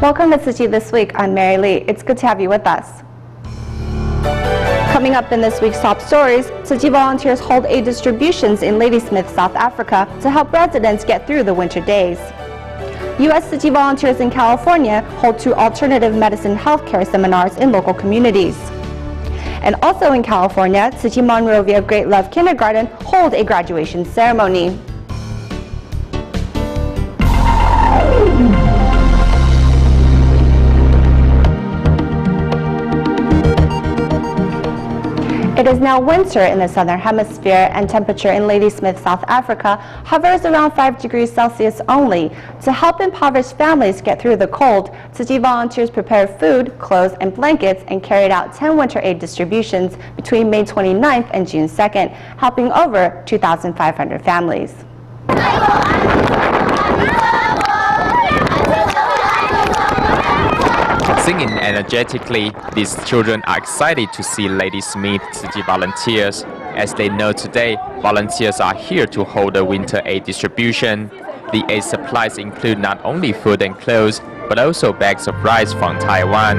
Welcome to Tzu Chi This Week. I'm Mary Lee. It's good to have you with us. Coming up in this week's top stories, Tzu Chi volunteers hold aid distributions in Ladysmith, South Africa to help residents get through the winter days. U.S. Tzu Chi volunteers in California hold 2 alternative medicine healthcare seminars in local communities. And also in California, Tzu Chi Monrovia Great Love Kindergarten hold a graduation ceremony. It is now winter in the southern hemisphere, and temperature in Ladysmith, South Africa hovers around 5 degrees Celsius only. To help impoverished families get through the cold, Tzu Chi volunteers prepared food, clothes, and blankets and carried out 10 winter aid distributions between May 29th and June 2nd, helping over 2,500 families. Singing energetically, these children are excited to see Ladysmith Tzu Chi volunteers. As they know today, volunteers are here to hold a winter aid distribution. The aid supplies include not only food and clothes, but also bags of rice from Taiwan.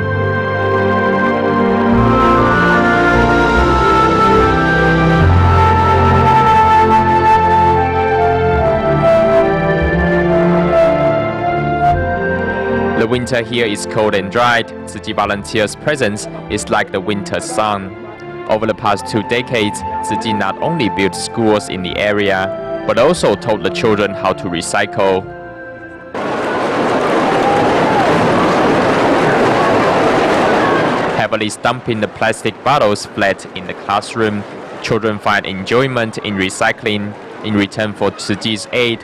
The winter here is cold and dry. Tzu Chi volunteers' presence is like the winter sun. Over the past 2 decades, Tzu Chi not only built schools in the area, but also taught the children how to recycle. Heavily dumping the plastic bottles flat in the classroom, children find enjoyment in recycling. In return for Tzu Chi's aid,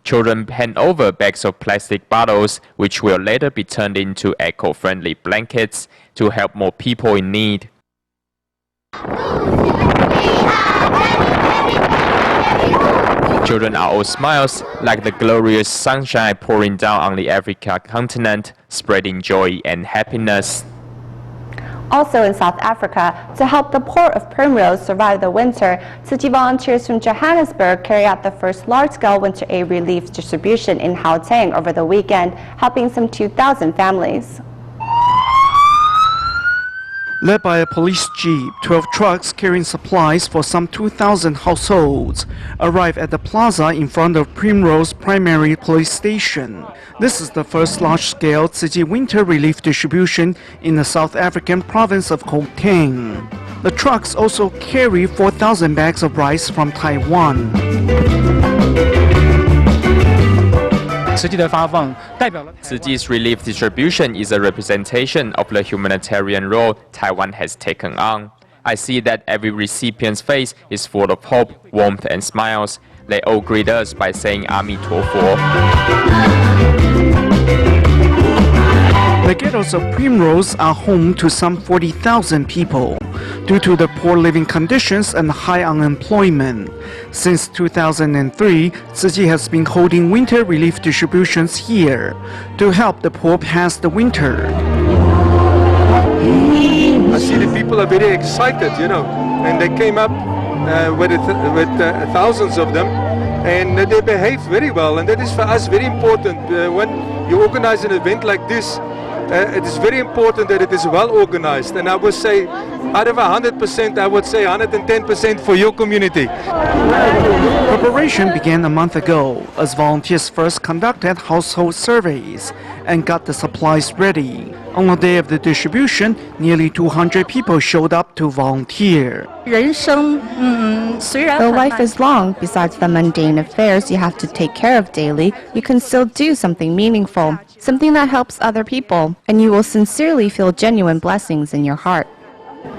children hand over bags of plastic bottles, which will later be turned into eco-friendly blankets to help more people in need. Children are all smiles, like the glorious sunshine pouring down on the African continent, spreading joy and happiness. Also in South Africa, to help the poor of Primrose survive the winter, Tzu Chi volunteers from Johannesburg carry out the first large-scale winter aid relief distribution in Gauteng over the weekend, helping some 2,000 families. Led by a police jeep, 12 trucks carrying supplies for some 2,000 households arrive at the plaza in front of Primrose Primary Police Station. This is the first large-scale Tzu Chi winter relief distribution in the South African province of Gauteng. The trucks also carry 4,000 bags of rice from Taiwan. Tzu Chi's relief distribution is a representation of the humanitarian role Taiwan has taken on. I see that every recipient's face is full of hope, warmth, and smiles. They all greet us by saying Ami Tuo. The ghettos of Primrose are home to some 40,000 people due to the poor living conditions and high unemployment. Since 2003, Tzu Chi has been holding winter relief distributions here to help the poor pass the winter. I see the people are very excited, and they came up with thousands of them, and they behave very well, and that is for us very important. When you organize an event like this, it is very important that it is well organized, and I would say out of 100%, I would say 110% for your community. Preparation began a month ago as volunteers first conducted household surveys and got the supplies ready. On the day of the distribution, nearly 200 people showed up to volunteer. Though life is long, besides the mundane affairs you have to take care of daily, you can still do something meaningful, something that helps other people, and you will sincerely feel genuine blessings in your heart. I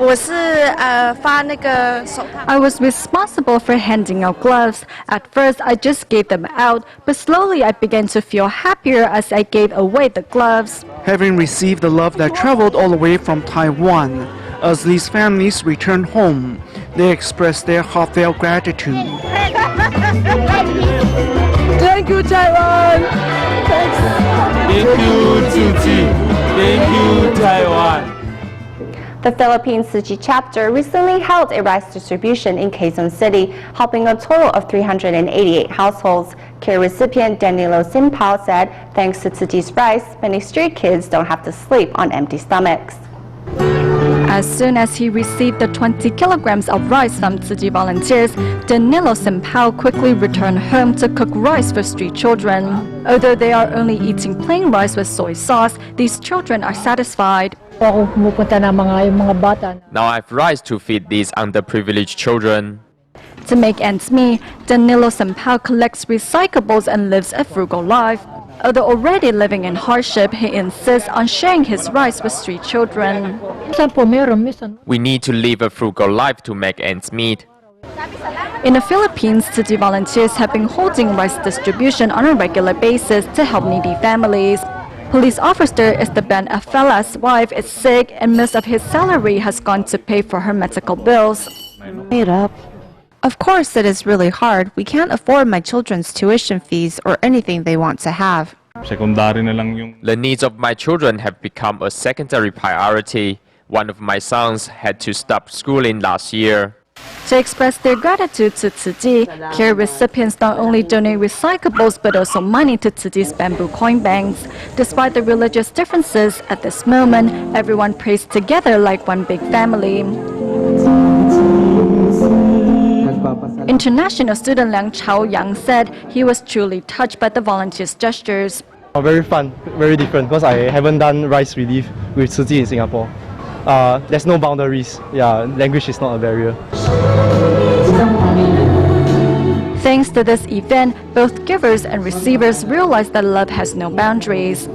was responsible for handing out gloves. At first, I just gave them out, but slowly I began to feel happier as I gave away the gloves. Having received the love that traveled all the way from Taiwan, as these families return home, they express their heartfelt gratitude. Thank you, Taiwan! Thanks. Thank you, Tzu Chi. Thank you, Taiwan. The Philippines Tzu Chi chapter recently held a rice distribution in Quezon City, helping a total of 388 households. Care recipient Danilo Simpao said, thanks to Tzu Chi's rice, many street kids don't have to sleep on empty stomachs. As soon as he received the 20 kilograms of rice from Tzu Chi volunteers, Danilo Simpao quickly returned home to cook rice for street children. Although they are only eating plain rice with soy sauce, these children are satisfied. Now I have rice to feed these underprivileged children. To make ends meet, Danilo Simpao collects recyclables and lives a frugal life. Although already living in hardship, he insists on sharing his rice with street children. We need to live a frugal life to make ends meet. In the Philippines, Tzu Chi volunteers have been holding rice distribution on a regular basis to help needy families. Police officer Esteban Afela's wife is sick and most of his salary has gone to pay for her medical bills. Of course, it is really hard. We can't afford my children's tuition fees or anything they want to have. The needs of my children have become a secondary priority. One of my sons had to stop schooling last year. To express their gratitude to Tzu Chi, care recipients not only donate recyclables but also money to Tzu Chi's bamboo coin banks. Despite the religious differences, at this moment, everyone prays together like one big family. International student Liang Chaoyang said he was truly touched by the volunteers' gestures. Very fun, very different because I haven't done rice relief with Tzu Chi in Singapore. There's no boundaries. Yeah, language is not a barrier. Thanks to this event, both givers and receivers realized that love has no boundaries.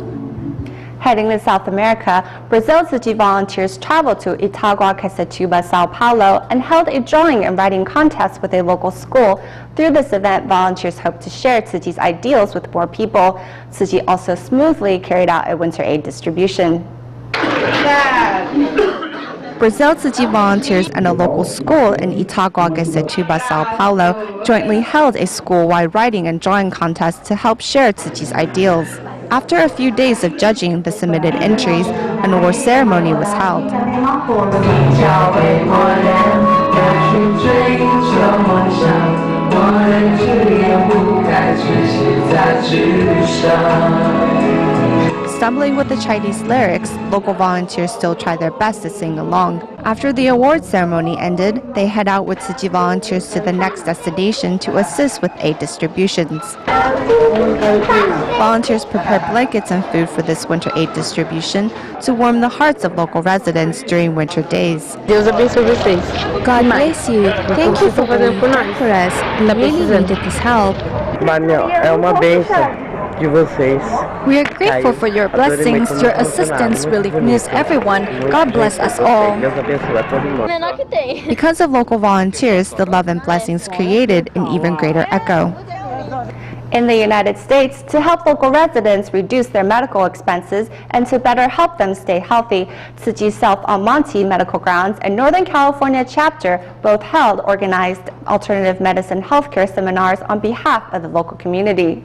Heading to South America, Brazil Tzu Chi volunteers traveled to Itagua, Quecetuba, Sao Paulo, and held a drawing and writing contest with a local school. Through this event, volunteers hope to share Tzu Chi's ideals with more people. Tzu Chi also smoothly carried out a winter aid distribution. Brazil Tzu Chi volunteers and a local school in Itagua, Quecetuba, Sao Paulo jointly held a school-wide writing and drawing contest to help share Tzu Chi's ideals. After a few days of judging the submitted entries, an award ceremony was held. Stumbling with the Chinese lyrics, local volunteers still try their best to sing along. After the award ceremony ended, they head out with Tzu Chi volunteers to the next destination to assist with aid distributions. Volunteers prepare blankets and food for this winter aid distribution to warm the hearts of local residents during winter days. God bless you. Thank you for working for us. We really needed this help. We are grateful for your blessings. Your assistance really moves everyone. God bless us all. Because of local volunteers, the love and blessings created an even greater echo. In the United States, to help local residents reduce their medical expenses and to better help them stay healthy, Tzu Chi South on Monte Medical Grounds and Northern California chapter both held organized alternative medicine healthcare seminars on behalf of the local community.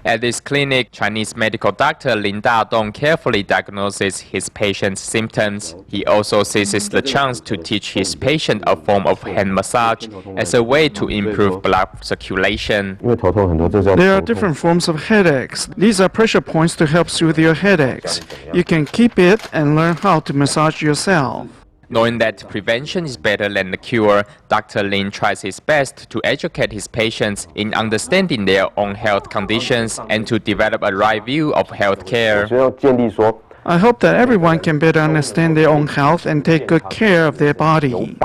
At this clinic, Chinese medical doctor Lin Da-dong carefully diagnoses his patient's symptoms. He also seizes the chance to teach his patient a form of hand massage as a way to improve blood circulation. There are different forms of headaches. These are pressure points to help soothe your headaches. You can keep it and learn how to massage yourself. Knowing that prevention is better than the cure, Dr. Lin tries his best to educate his patients in understanding their own health conditions and to develop a right view of health care. I hope that everyone can better understand their own health and take good care of their body.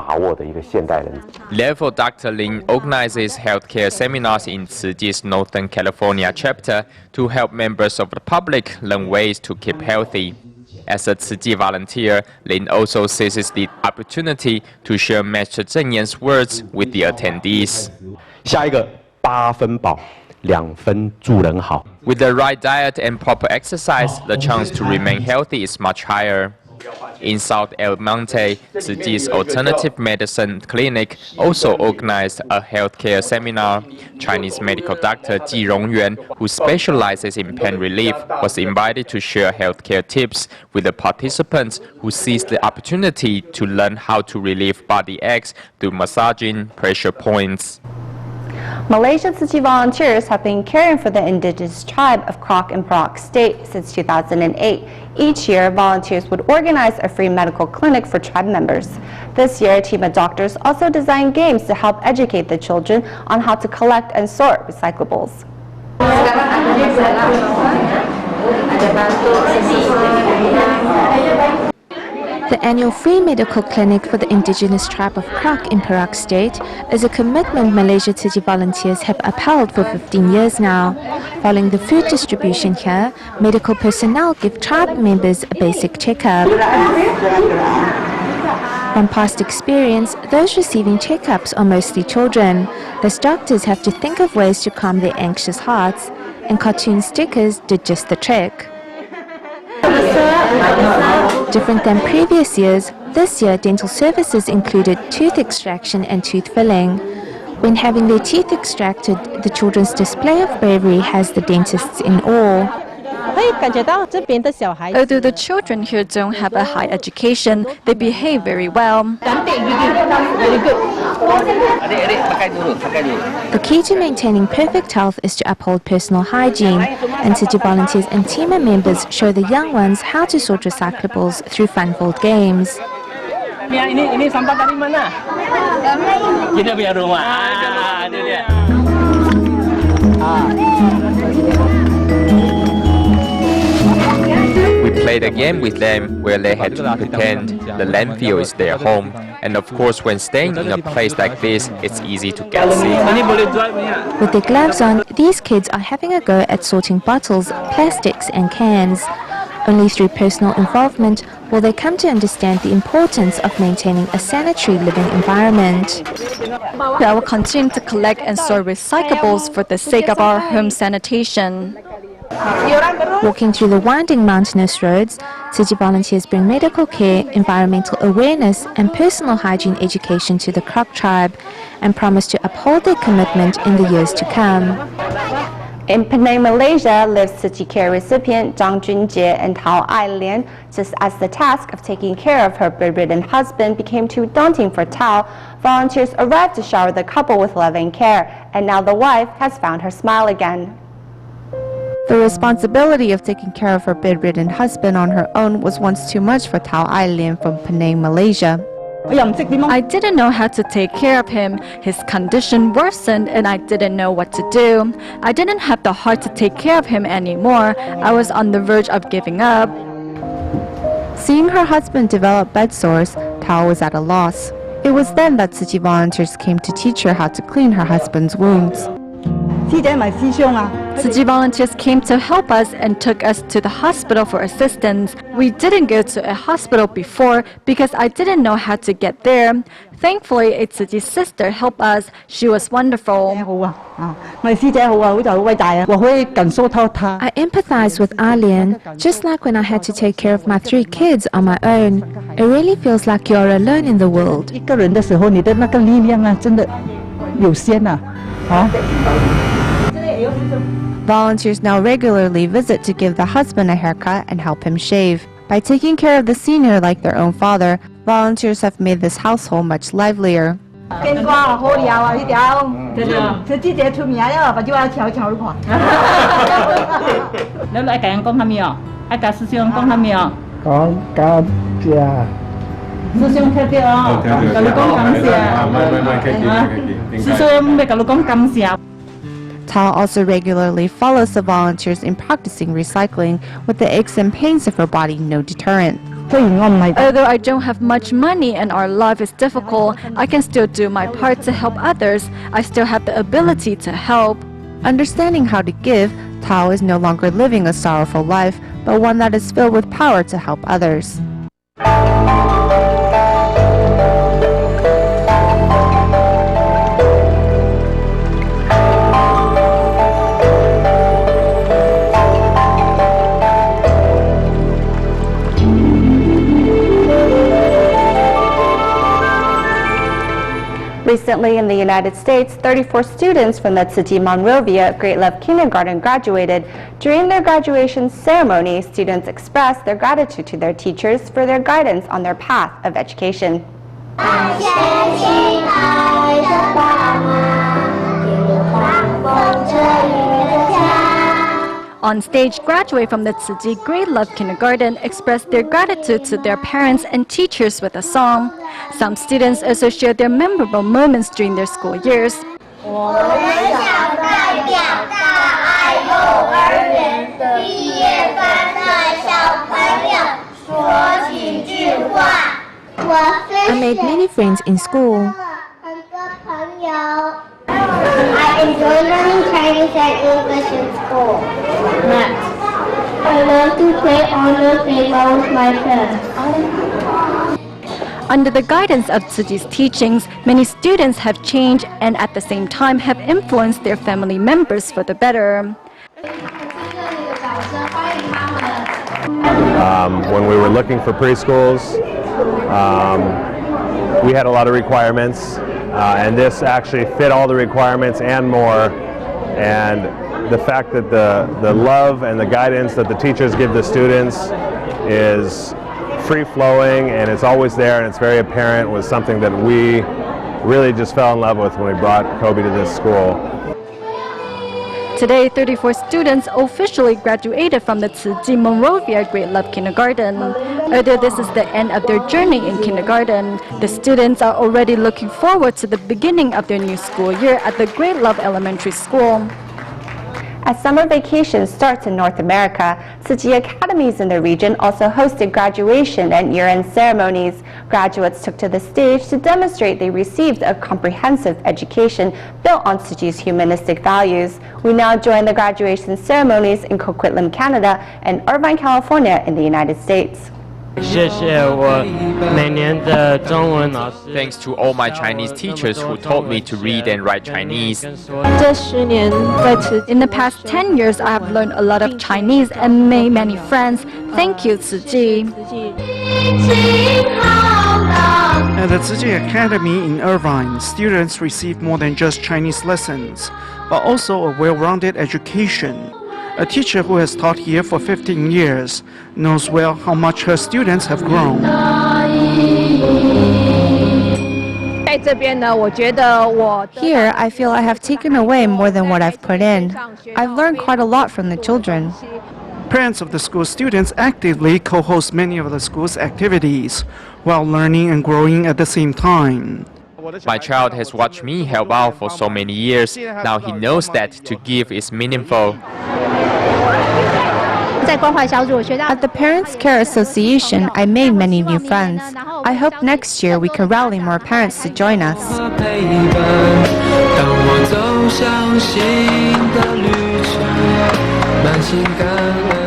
Therefore, Dr. Lin organizes healthcare seminars in Tzu Chi's Northern California chapter to help members of the public learn ways to keep healthy. As a Tzu Chi volunteer, Lin also seizes the opportunity to share Master Zheng Yan's words with the attendees. With the right diet and proper exercise, the chance to remain healthy is much higher. In South El Monte, Tzu Chi's Alternative Medicine Clinic also organized a healthcare seminar. Chinese medical doctor Ji Rongyuan, who specializes in pain relief, was invited to share healthcare tips with the participants who seized the opportunity to learn how to relieve body aches through massaging pressure points. Malaysia Tzu Chi volunteers have been caring for the indigenous tribe of Krak and Perak State since 2008. Each year, volunteers would organize a free medical clinic for tribe members. This year, a team of doctors also designed games to help educate the children on how to collect and sort recyclables. The annual free medical clinic for the indigenous tribe of Krak in Perak State is a commitment Malaysia Tzu Chi volunteers have upheld for 15 years now. Following the food distribution here, medical personnel give tribe members a basic checkup. From past experience, those receiving checkups are mostly children. Thus, doctors have to think of ways to calm their anxious hearts, and cartoon stickers did just the trick. Different than previous years, this year dental services included tooth extraction and tooth filling. When having their teeth extracted, the children's display of bravery has the dentists in awe. Although the children here don't have a high education, they behave very well. The key to maintaining perfect health is to uphold personal hygiene, and Tzu Chi volunteers and team members show the young ones how to sort recyclables through fun-filled games. Ini sampah dari mana? Kita punya rumah. Itu dia. We played a game with them where they had to pretend the landfill is their home. And of course, when staying in a place like this, it's easy to get sick. With their gloves on, these kids are having a go at sorting bottles, plastics and cans. Only through personal involvement will they come to understand the importance of maintaining a sanitary living environment. I will continue to collect and sort recyclables for the sake of our home sanitation. Walking through the winding mountainous roads, Tzu Chi volunteers bring medical care, environmental awareness and personal hygiene education to the Krak tribe and promise to uphold their commitment in the years to come. In Penang, Malaysia, lives Tzu Chi care recipient Zhang Junjie and Tao Ailian. Just as the task of taking care of her bedridden husband became too daunting for Tao, volunteers arrived to shower the couple with love and care, and now the wife has found her smile again. The responsibility of taking care of her bedridden husband on her own was once too much for Tao Ailian from Penang, Malaysia. I didn't know how to take care of him. His condition worsened and I didn't know what to do. I didn't have the heart to take care of him anymore. I was on the verge of giving up. Seeing her husband develop bed sores, Tao was at a loss. It was then that Tzu Chi volunteers came to teach her how to clean her husband's wounds. Tzu Chi volunteers came to help us and took us to the hospital for assistance. We didn't go to a hospital before because I didn't know how to get there. Thankfully, a Tzu Chi sister helped us. She was wonderful. I empathize with Alian, just like when I had to take care of my 3 kids on my own. It really feels like you're alone in the world. Volunteers now regularly visit to give the husband a haircut and help him shave. By taking care of the senior like their own father, volunteers have made this household much livelier. Tao also regularly follows the volunteers in practicing recycling, with the aches and pains of her body no deterrent. Although I don't have much money and our life is difficult, I can still do my part to help others. I still have the ability to help. Understanding how to give, Tao is no longer living a sorrowful life, but one that is filled with power to help others. Recently in the United States, 34 students from the Tzu Chi Monrovia Great Love Kindergarten graduated. During their graduation ceremony, students expressed their gratitude to their teachers for their guidance on their path of education. On stage, graduates from the Tzu Chi Great Love Kindergarten expressed their gratitude to their parents and teachers with a song. Some students also shared their memorable moments during their school years. I made many friends in school. I enjoy learning Chinese and English in school. Math. I love to play on the playground with my friends. Under the guidance of Tzu Chi's teachings, many students have changed and at the same time have influenced their family members for the better. When we were looking for preschools, we had a lot of requirements, and this actually fit all the requirements and more. And the fact that the love and the guidance that the teachers give the students is free-flowing and it's always there and it's very apparent was something that we really just fell in love with when we brought Kobe to this school. Today, 34 students officially graduated from the Tzu Chi Monrovia Great Love Kindergarten. Although this is the end of their journey in kindergarten, the students are already looking forward to the beginning of their new school year at the Great Love Elementary School. As summer vacation starts in North America, Tzu Chi academies in the region also hosted graduation and year-end ceremonies. Graduates took to the stage to demonstrate they received a comprehensive education built on Tzu Chi's humanistic values. We now join the graduation ceremonies in Coquitlam, Canada, and Irvine, California, in the United States. Thanks to all my Chinese teachers who taught me to read and write Chinese. In the past 10 years, I have learned a lot of Chinese and made many friends. Thank you, Tzu Chi. At the Tzu Chi Academy in Irvine, students receive more than just Chinese lessons, but also a well-rounded education. A teacher who has taught here for 15 years knows well how much her students have grown. Here, I feel I have taken away more than what I've put in. I've learned quite a lot from the children. Parents of the school students actively co-host many of the school's activities while learning and growing at the same time. My child has watched me help out for so many years. Now he knows that to give is meaningful. At the Parents Care Association, I made many new friends. I hope next year we can rally more parents to join us.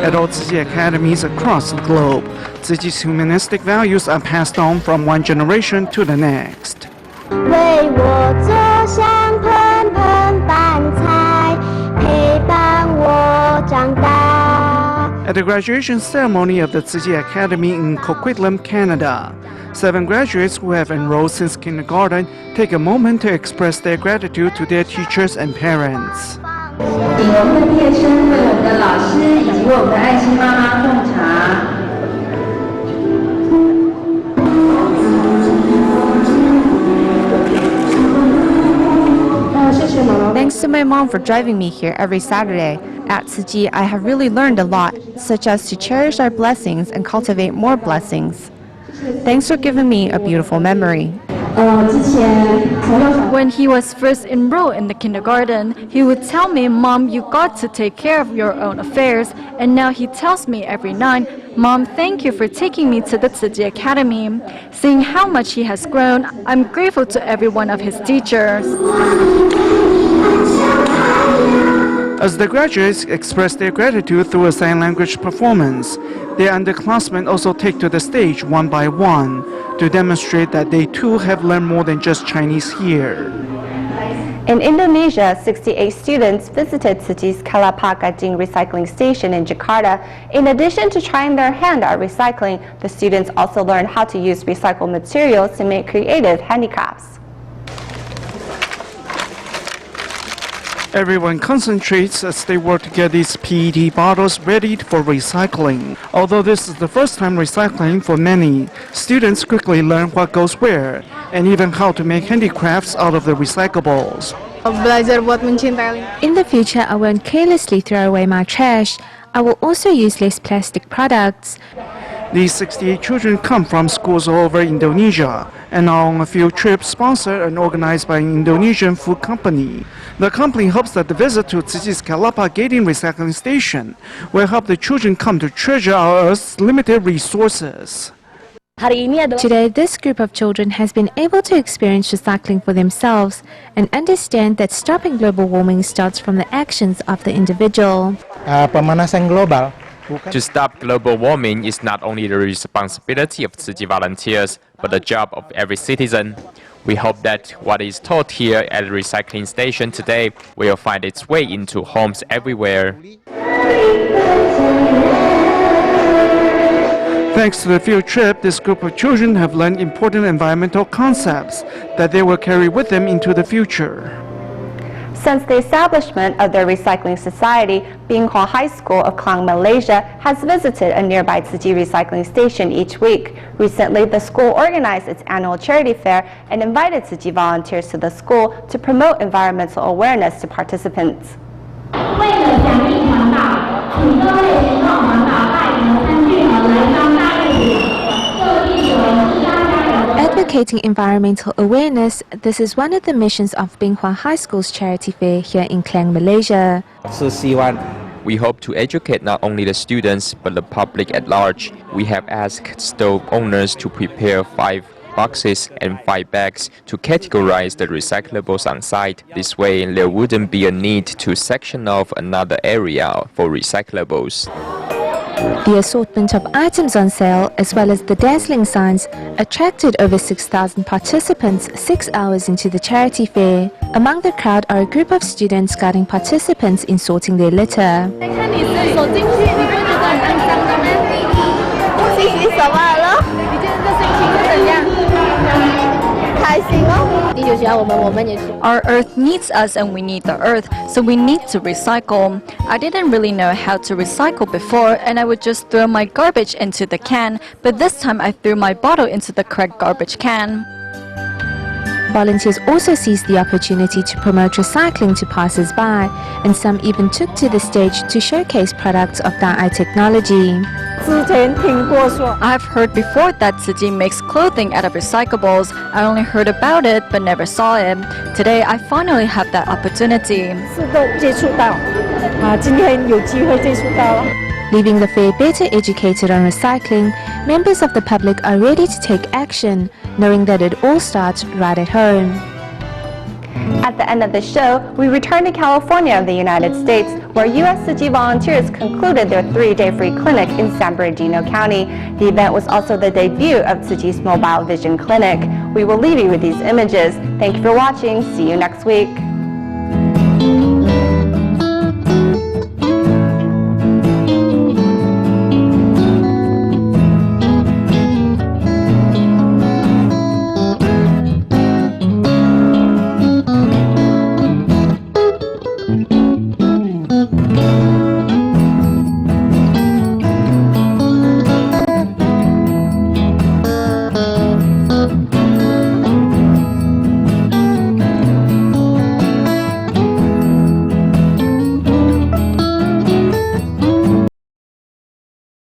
At all Tzu Chi academies across the globe, Tzu Chi's humanistic values are passed on from one generation to the next. At the graduation ceremony of the Tzu Chi Academy in Coquitlam, Canada, 7 graduates who have enrolled since kindergarten take a moment to express their gratitude to their teachers and parents. Thanks to my mom for driving me here every Saturday. At Tzu Chi, I have really learned a lot, such as to cherish our blessings and cultivate more blessings. Thanks for giving me a beautiful memory. When he was first enrolled in the kindergarten, he would tell me, "Mom, you got to take care of your own affairs." And now he tells me every night, "Mom, thank you for taking me to the Tzu Chi Academy." Seeing how much he has grown, I'm grateful to every one of his teachers. As the graduates express their gratitude through a sign language performance, their underclassmen also take to the stage one by one to demonstrate that they too have learned more than just Chinese here. In Indonesia, 68 students visited Tzu Chi's Kalapakading recycling station in Jakarta. In addition to trying their hand at recycling, the students also learned how to use recycled materials to make creative handicrafts. Everyone concentrates as they work to get these PET bottles ready for recycling. Although this is the first time recycling for many, students quickly learn what goes where and even how to make handicrafts out of the recyclables. In the future, I won't carelessly throw away my trash. I will also use less plastic products. These 68 children come from schools all over Indonesia and are on a field trip sponsored and organized by an Indonesian food company. The company hopes that the visit to Tzu Chi's Kelapa Gating Recycling Station will help the children come to treasure our Earth's limited resources. Today, this group of children has been able to experience recycling for themselves and understand that stopping global warming starts from the actions of the individual. To stop global warming is not only the responsibility of Tzu Chi volunteers, but the job of every citizen. We hope that what is taught here at the recycling station today will find its way into homes everywhere. Thanks to the field trip, this group of children have learned important environmental concepts that they will carry with them into the future. Since the establishment of their recycling society, Binh Hoa High School of Klang, Malaysia has visited a nearby Tzu Chi recycling station each week. Recently, the school organized its annual charity fair and invited Tzu Chi volunteers to the school to promote environmental awareness to participants. Advocating environmental awareness, this is one of the missions of Binh Hoa High School's charity fair here in Klang, Malaysia. We hope to educate not only the students but the public at large. We have asked store owners to prepare 5 boxes and 5 bags to categorize the recyclables on site. This way, there wouldn't be a need to section off another area for recyclables. The assortment of items on sale, as well as the dazzling signs, attracted over 6,000 participants 6 hours into the charity fair. Among the crowd are a group of students guiding participants in sorting their litter. Our earth needs us and we need the earth, so we need to recycle. I didn't really know how to recycle before and I would just throw my garbage into the can, but this time I threw my bottle into the correct garbage can. Volunteers also seized the opportunity to promote recycling to passers-by, and some even took to the stage to showcase products of Dai technology. I've heard before that Tzu Chi makes clothing out of recyclables. I only heard about it but never saw it. Today I finally have that opportunity. Leaving the fair better educated on recycling, members of the public are ready to take action, knowing that it all starts right at home. At the end of the show, we return to California of the United States, where U.S. Tzu Chi volunteers concluded their 3-day free clinic in San Bernardino County. The event was also the debut of Tzu Chi's Mobile Vision Clinic. We will leave you with these images. Thank you for watching. See you next week.